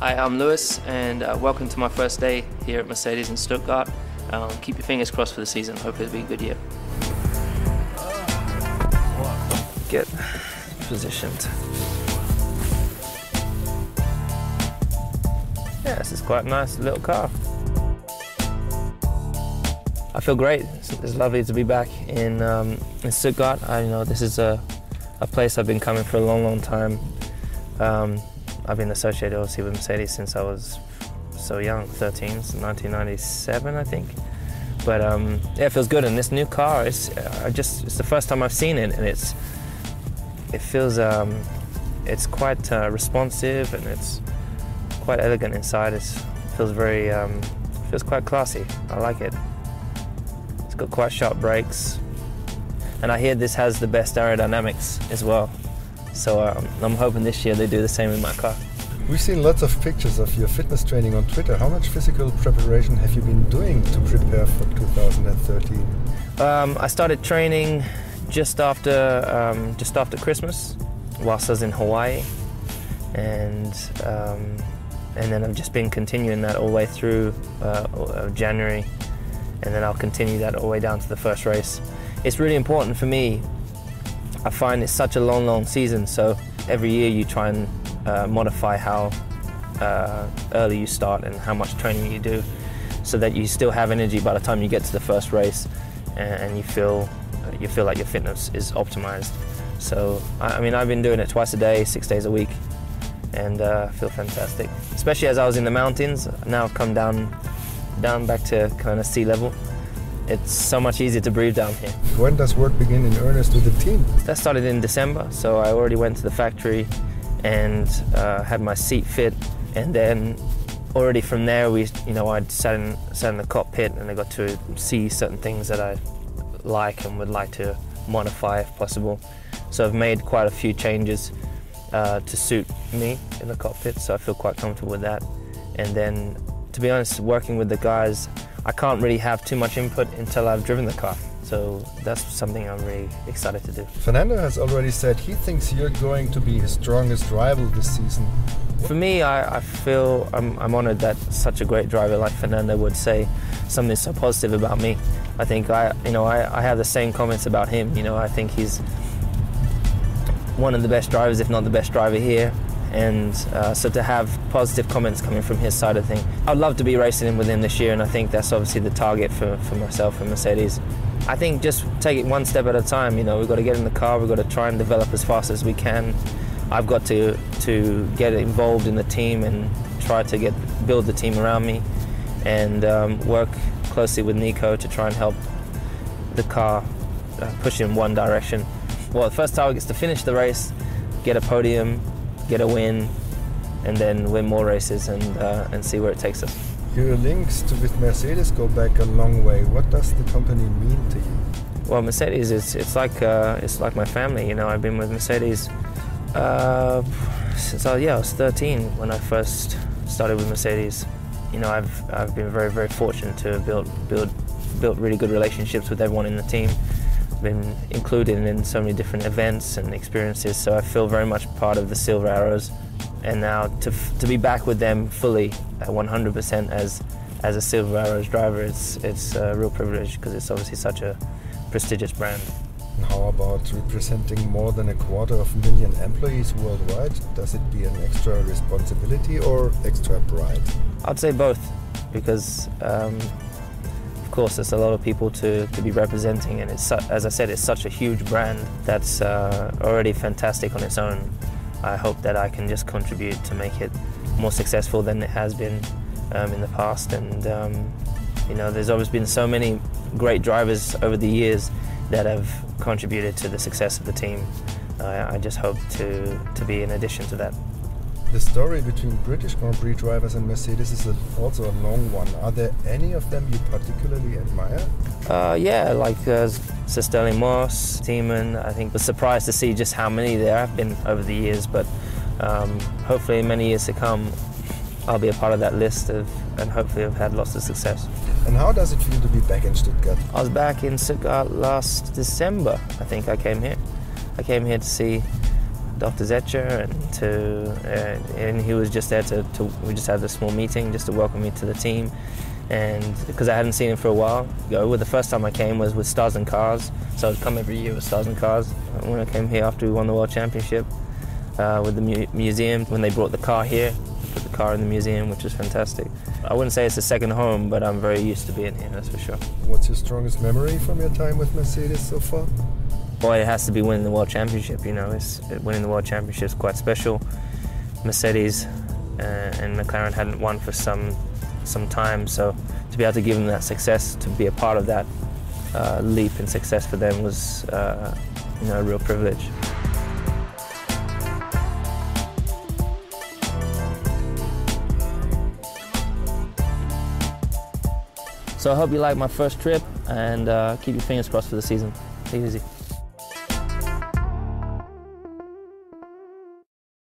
Hi, I'm Lewis, and welcome to my first day here at Mercedes in Stuttgart. Keep your fingers crossed for the season. Hope it'll be a good year. Get positioned. Yeah, this is quite a nice little car. I feel great. It's lovely to be back in Stuttgart. This is a place I've been coming for a long, long time. I've been associated obviously with Mercedes since I was so young, 13, so 1997 I think. But yeah, it feels good, and this new car, it's the first time I've seen it, and it feels it's quite responsive, and it's quite elegant inside. It feels quite classy. I like it. It's got quite sharp brakes, and I hear this has the best aerodynamics as well. So I'm hoping this year they do the same in my car. We've seen lots of pictures of your fitness training on Twitter. How much physical preparation have you been doing to prepare for 2013? I started training just after Christmas, whilst I was in Hawaii, and then I've just been continuing that all the way through January, and then I'll continue that all the way down to the first race. It's really important for me. I find it's such a long season, so every year you try and modify how early you start and how much training you do, so that you still have energy by the time you get to the first race, and you feel like your fitness is optimized. So I've been doing it twice a day, 6 days a week, and I feel fantastic. Especially as I was in the mountains. Now I've come down back to kind of sea level. It's so much easier to breathe down here. When does work begin in earnest with the team? That started in December, so I already went to the factory and had my seat fit, and then already from there I'd sat in the cockpit, and I got to see certain things that I like and would like to modify if possible. So I've made quite a few changes to suit me in the cockpit, so I feel quite comfortable with that. And then, to be honest, working with the guys, I can't really have too much input until I've driven the car. So that's something I'm really excited to do. Fernando has already said he thinks you're going to be his strongest rival this season. For me, I feel I'm honored that such a great driver like Fernando would say something so positive about me. I think I have the same comments about him. I think he's one of the best drivers, if not the best driver here. And so to have positive comments coming from his side of things, I'd love to be racing with him this year, and I think that's obviously the target for myself and Mercedes. I think just take it one step at a time. We've got to get in the car, we've got to try and develop as fast as we can. I've got to get involved in the team and try to build the team around me, and work closely with Nico to try and help the car push in one direction. Well, the first target is to finish the race, get a podium, get a win, and then win more races and see where it takes us. Your links with Mercedes go back a long way. What does the company mean to you? Well, Mercedes it's like my family. I've been with Mercedes since I was 13 when I first started with Mercedes. I've been very, very fortunate to have built really good relationships with everyone in the team. Been included in so many different events and experiences, so I feel very much part of the Silver Arrows, and now to be back with them fully 100% as a Silver Arrows driver, it's a real privilege, because it's obviously such a prestigious brand. And how about representing more than 250,000 employees worldwide? Does it be an extra responsibility or extra pride? I'd say both, because of course, there's a lot of people to be representing, and as I said, it's such a huge brand that's already fantastic on its own. I hope that I can just contribute to make it more successful than it has been in the past. And there's always been so many great drivers over the years that have contributed to the success of the team. I just hope to be in addition to that. The story between British Grand Prix drivers and Mercedes is also a long one. Are there any of them you particularly admire? Yeah, like Sir Sterling Moss, Tiemann. I think was surprised to see just how many there have been over the years, but hopefully in many years to come I'll be a part of that list and hopefully have had lots of success. And how does it feel to be back in Stuttgart? I was back in Stuttgart last December. I think I came here. I came here to see Dr. Zetcher, and he was just there we just had a small meeting just to welcome me to the team. And because I hadn't seen him for a while, the first time I came was with Stars and Cars, so I'd come every year with Stars and Cars. When I came here after we won the World Championship with the museum, when they brought the car here, put the car in the museum, which was fantastic. I wouldn't say it's a second home, but I'm very used to being here, that's for sure. What's your strongest memory from your time with Mercedes so far? Boy, it has to be winning the World Championship. You know, winning the World Championship is quite special. Mercedes and McLaren hadn't won for some time, so to be able to give them that success, to be a part of that leap in success for them was a real privilege. So I hope you like my first trip, and keep your fingers crossed for the season. Take it easy.